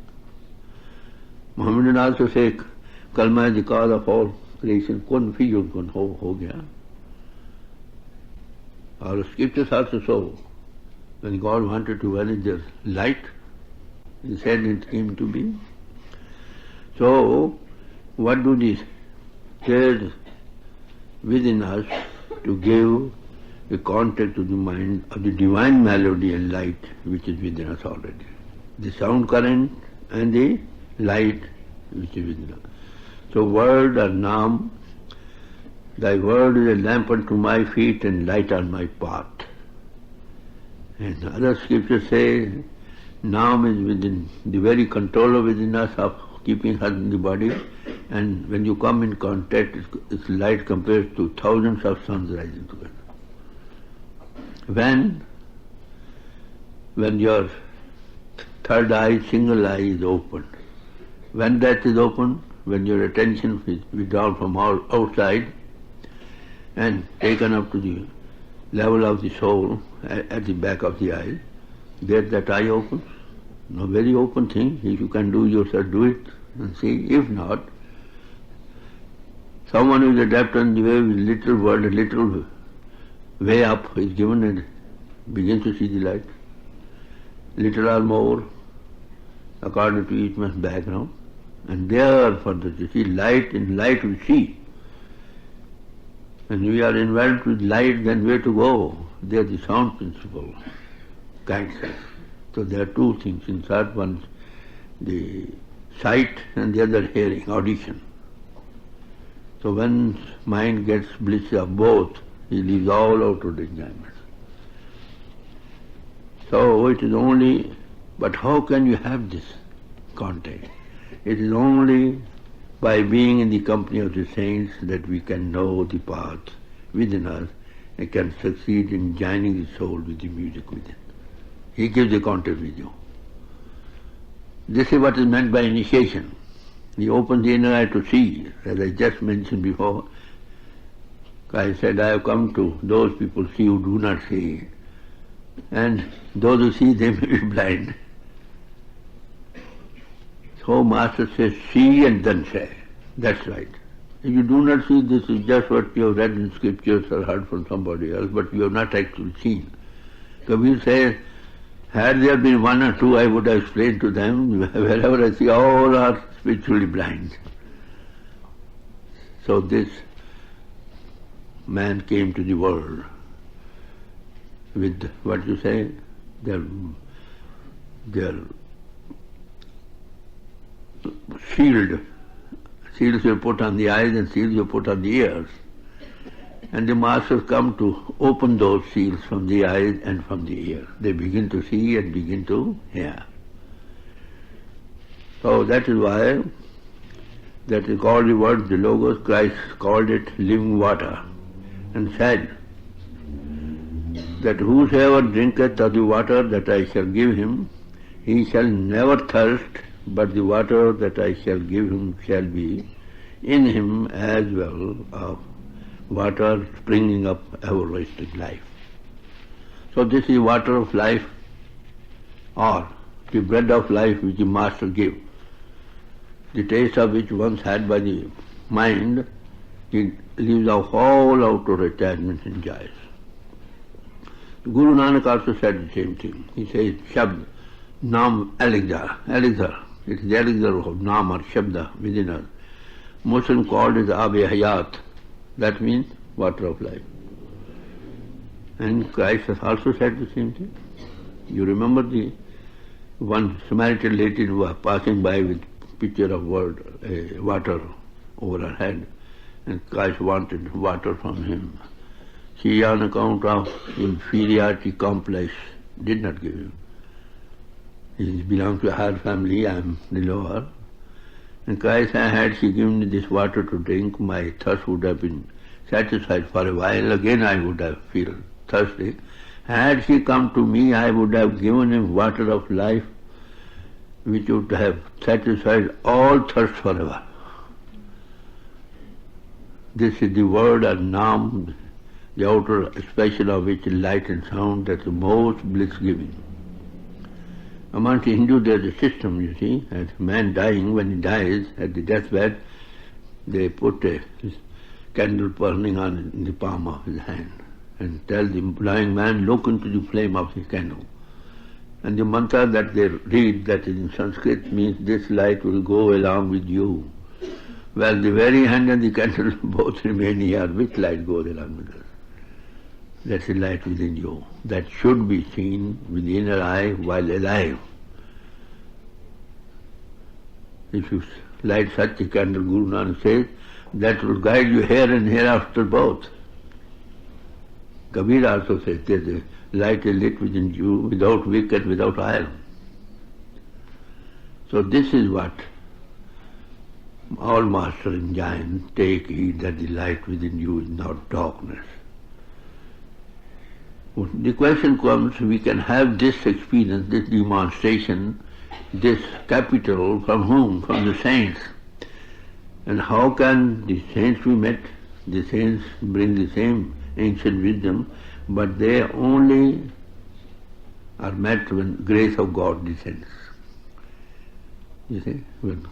B: Mohammedan also say, Kalma is the cause of all creation, kun fi yun kun ho gaya. Our scriptures also show, when God wanted to vanish the light, He said it came to be. So, what do these there within us to give a contact to the mind of the divine melody and light which is within us already. The sound current and the light which is within us. So word or Nam, thy word is a lamp unto my feet and light on my path. And other scriptures say Nam is within the very controller within us of keeping us in the body, and when you come in contact, its light compares to thousands of suns rising together. When your third eye, single eye is opened, when that is open, when your attention is withdrawn from outside and taken up to the level of the soul at the back of the eye, there that eye opens. No very open thing. If you can do yourself, do it and see. If not, someone who is adept on the way with little word, a little way up is given and begins to see the light. Little or more, according to each man's background. And there further to see light, in light we see. When we are enveloped with light, then where to go? There the sound principle guides us. So there are two things inside, one the sight and the other hearing, audition. So when mind gets bliss of both, he leaves all out of the enjoyment. So it is only, but how can you have this contact? It is only by being in the company of the saints that we can know the path within us and can succeed in joining the soul with the music within. He gives the contact with you. This is what is meant by initiation. He opens the inner eye to see, as I just mentioned before. I said, I have come to those people see who do not see, and those who see, they may be blind. So Master says, see and then say. That's right. If you do not see, this is just what you have read in scriptures or heard from somebody else, but you have not actually seen. Kabir says, had there been one or two, I would have explained to them. Wherever I see, all are spiritually blind. So this man came to the world with, what you say, their shield. Seals were put on the eyes and seals were put on the ears. And the masters come to open those seals from the eyes and from the ear. They begin to see and begin to hear. So that is why that is called the word, the Logos. Christ called it living water and said that whosoever drinketh of the water that I shall give him, he shall never thirst, but the water that I shall give him shall be in him as well of water springing up everlasting life. So this is water of life, or the bread of life which the Master gave, the taste of which once had by the mind, it leaves off all outer attachments and joys. Guru Nanak also said the same thing. He says, Shabd, Nam, Elixir. It is the elixir of Naam or Shabda within us. Muslim called it Ab-e Hayat. That means water of life. And Christ has also said the same thing. You remember the one Samaritan lady who was passing by with pitcher of water over her head, and Christ wanted water from him. She, on account of inferiority complex, did not give him. He belongs to her family, I am the lower. And Christ said, had she given me this water to drink, my thirst would have been satisfied for a while. Again I would have felt thirsty. Had she come to me, I would have given him water of life, which would have satisfied all thirst forever. This is the word and Naam, the outer expression of which is light and sound, that's the most bliss-giving. Amongst Hindus there is a system, you see, as a man dying, when he dies at the deathbed, they put a candle burning on the palm of his hand and tell the dying man, look into the flame of the candle. And the mantra that they read, that is in Sanskrit, means this light will go along with you. Well, the very hand and the candle both remain here. Which light goes along with us? That's the light within you. That should be seen with the inner eye while alive. If you light such a candle, Guru Nanak says, that will guide you here and hereafter both. Kabir also says that the light is lit within you without wick and without iron. So this is what all masters and giants take heed, that the light within you is not darkness. The question comes, we can have this experience, this demonstration, this capital from whom? From the saints. And how can the saints be met? The saints bring the same ancient wisdom, but they only are met when grace of God descends. You see, when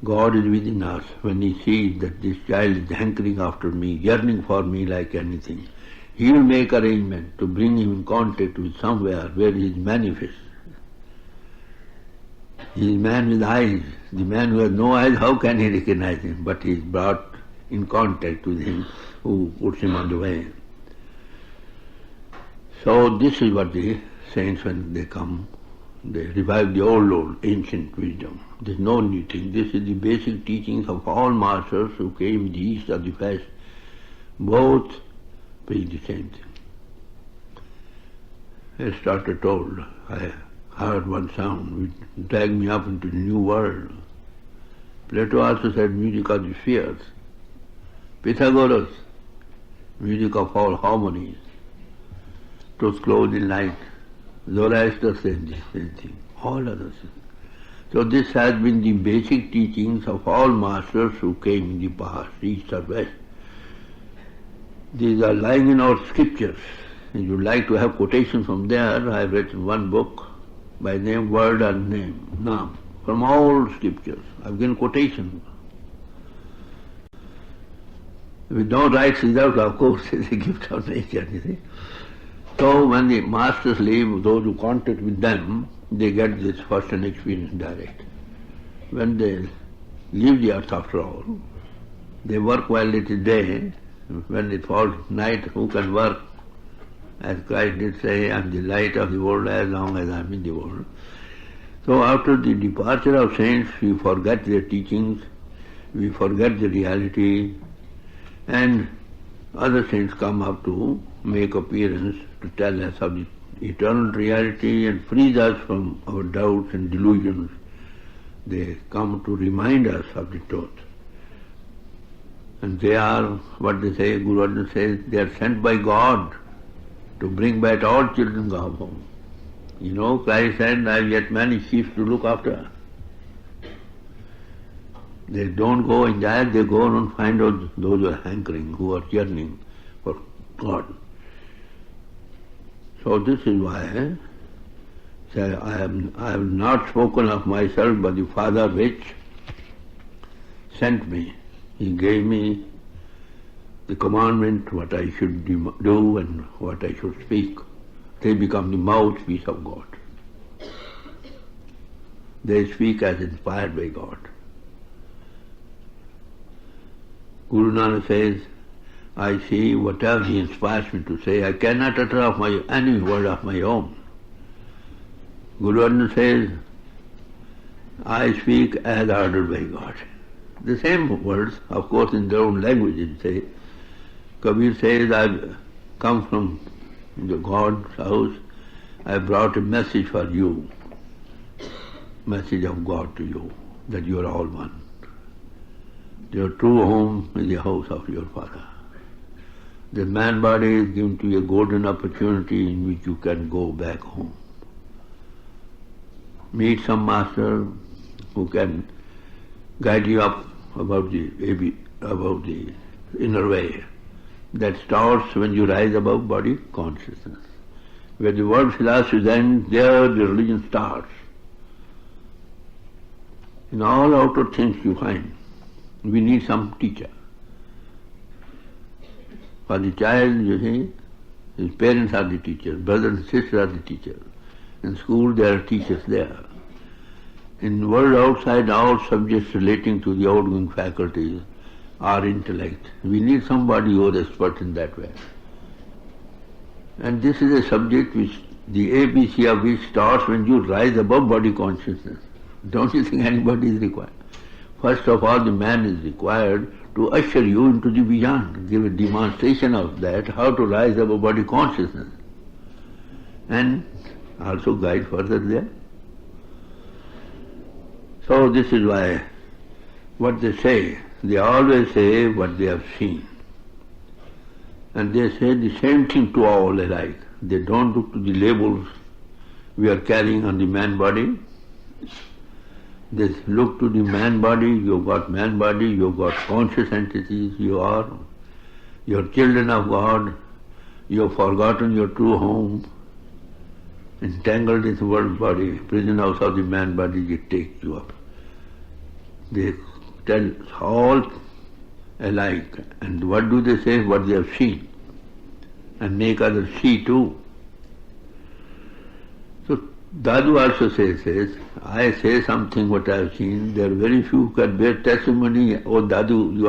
B: God is within us, when He sees that this child is hankering after me, yearning for me like anything, He will make arrangement to bring him in contact with somewhere where he is manifest. He is man with eyes. The man who has no eyes, how can he recognize him? But he is brought in contact with him who puts him on the way. So this is what the saints, when they come, they revive the old ancient wisdom. There is no new thing. This is the basic teachings of all masters who came in the east or the west, both being the same thing. Aristotle told, I heard one sound which dragged me up into the new world. Plato also said music of the spheres. Pythagoras, music of all harmonies. It was clothed in light. Zoroaster said the same thing. All others. So this has been the basic teachings of all masters who came in the past, east or west. These are lying in our scriptures. If you like to have quotations from there, I have written one book by name, word and name, Naam, from all scriptures. I have given quotations. With no rights reserved, of course, it's a gift of nature, you see. So when the masters leave, those who contact with them, they get this first-hand experience direct. When they leave the earth, after all, they work while it is day. When it falls night, who can work? As Christ did say, I am the light of the world as long as I am in the world. So after the departure of saints, we forget their teachings, we forget the reality, and other saints come up to make appearance to tell us of the eternal reality and frees us from our doubts and delusions. They come to remind us of the truth. And they are, what they say, Guru Arjan says, they are sent by God to bring back all children home. You know, Christ said, I have yet many sheep to look after. They don't go in that, they go and find out those who are hankering, who are yearning for God. So this is why I have not spoken of myself, but the Father which sent me. He gave me the commandment, what I should do and what I should speak. They become the mouthpiece of God. They speak as inspired by God. Guru Nanak says, I see whatever he inspires me to say, I cannot utter any word of my own. Guru Arjan says, I speak as ordered by God. The same words, of course, in their own language. Say, Kabir says, I've come from the God's house, I brought a message for you, message of God to you, that you are all one. Your true home is the house of your Father. The man body is given to you a golden opportunity in which you can go back home. Meet some master who can guide you up about the inner way that starts when you rise above body consciousness. Where the world philosophy ends, there the religion starts. In all outer things you find, we need some teacher. For the child, you see, his parents are the teachers, brothers and sisters are the teachers. In school there are teachers there. In the world outside, all subjects relating to the outgoing faculties are intellect. We need somebody who is expert in that way. And this is a subject which the ABC of which starts when you rise above body consciousness. Don't you think anybody is required? First of all, the man is required to usher you into the beyond, give a demonstration of that, how to rise above body consciousness, and also guide further there. So this is why what they always say what they have seen. And they say the same thing to all alike. They don't look to the labels we are carrying on the man body. They look to the man body, you've got man body, you've got conscious entities, you're children of God, you've forgotten your true home, entangled in the world body, prison house of the man body, it takes you up. They tell all alike. And what do they say? What they have seen. And make others see too. So Dadu also says, I say something what I have seen. There are very few who can bear testimony. Oh Dadu,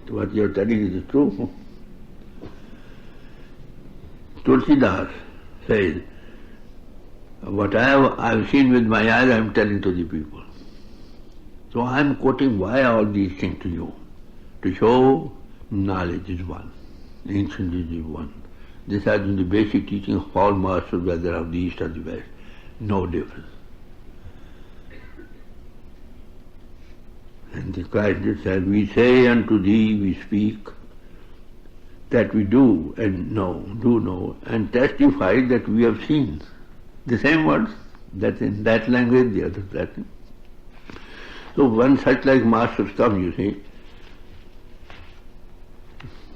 B: what you are telling is true. Tulsidas says, what I have seen with my eyes, I am telling to the people. So I am quoting why all these things to you. To show knowledge is one, ancient is one. This has been the basic teaching of all masters, whether of the East or the West. No difference. And the Christ said, we say unto thee, we speak, that we do know, and testify that we have seen. The same words, that in that language, the other that. So when such like masters come, you see,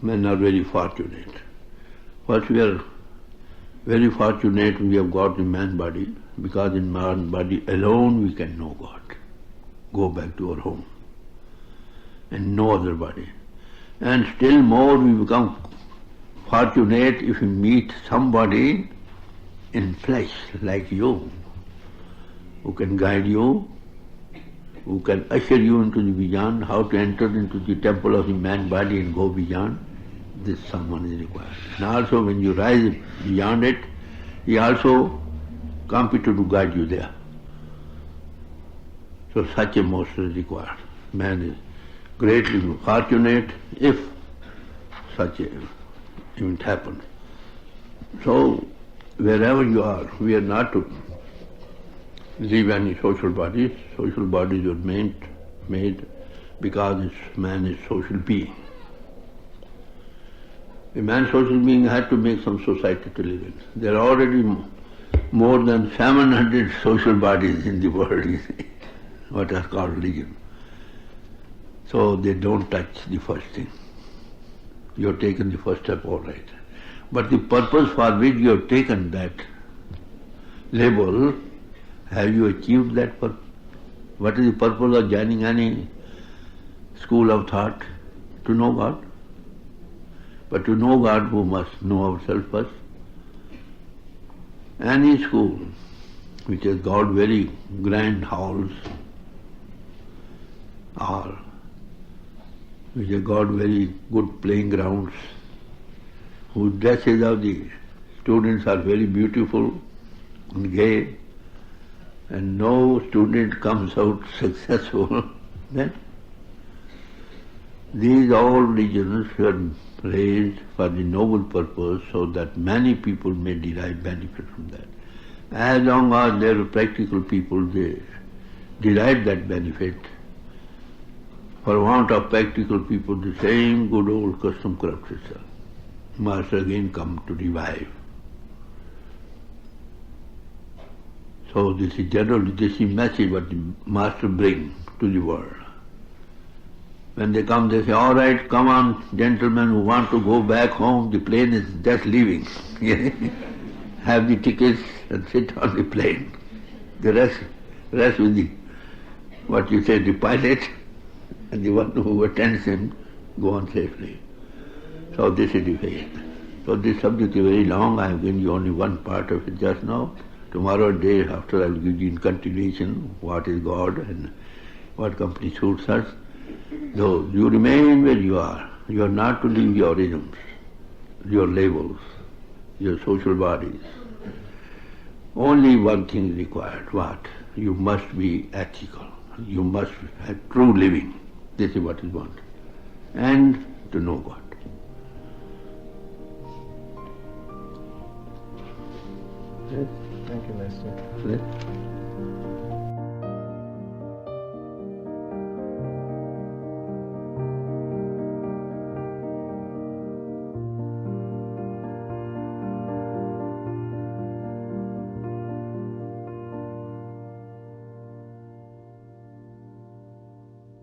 B: men are very fortunate. First, we are very fortunate we have got the man body, because in man body alone we can know God, go back to our home, and no other body. And still more we become fortunate if we meet somebody in flesh like you, who can guide you, who can usher you into the beyond, how to enter into the temple of the man body and go beyond. This someone is required. And also when you rise beyond it, he also competent to guide you there. So such a master is required. Man is greatly fortunate if such an event happens. So wherever you are, we are not to leave any social bodies. Social bodies were made because man is social being. A man social being had to make some society to live in. There are already more than 700 social bodies in the world, you see, what are called religion. So they don't touch the first thing. You have taken the first step, all right. But the purpose for which you have taken that label, have you achieved that purpose? What is the purpose of joining any school of thought? To know God. But to know God, we must know ourselves first. Any school which has got very grand halls, or which have got very good playing grounds, whose dresses of the students are very beautiful and gay, and no student comes out successful, then these all religions were raised for the noble purpose so that many people may derive benefit from that. As long as there are practical people, they derive that benefit. For want of practical people, the same good old custom corrupts itself. Master again come to revive. So this is generally this message what the Master brings to the world. When they come, they say, all right, come on, gentlemen who want to go back home, the plane is just leaving. Have the tickets and sit on the plane. The rest with the, what you say, the pilot and the one who attends him go on safely. So this is the faith. So this subject is very long. I have given you only one part of it just now. Tomorrow, day after, I will give you in continuation what is God and what company suits us. So you remain where you are. You are not to leave your isms, your labels, your social bodies. Only one thing is required. What? You must be ethical. You must have true living. This is what is wanted. And to know God.
A: Thank you, Master.
B: Yes?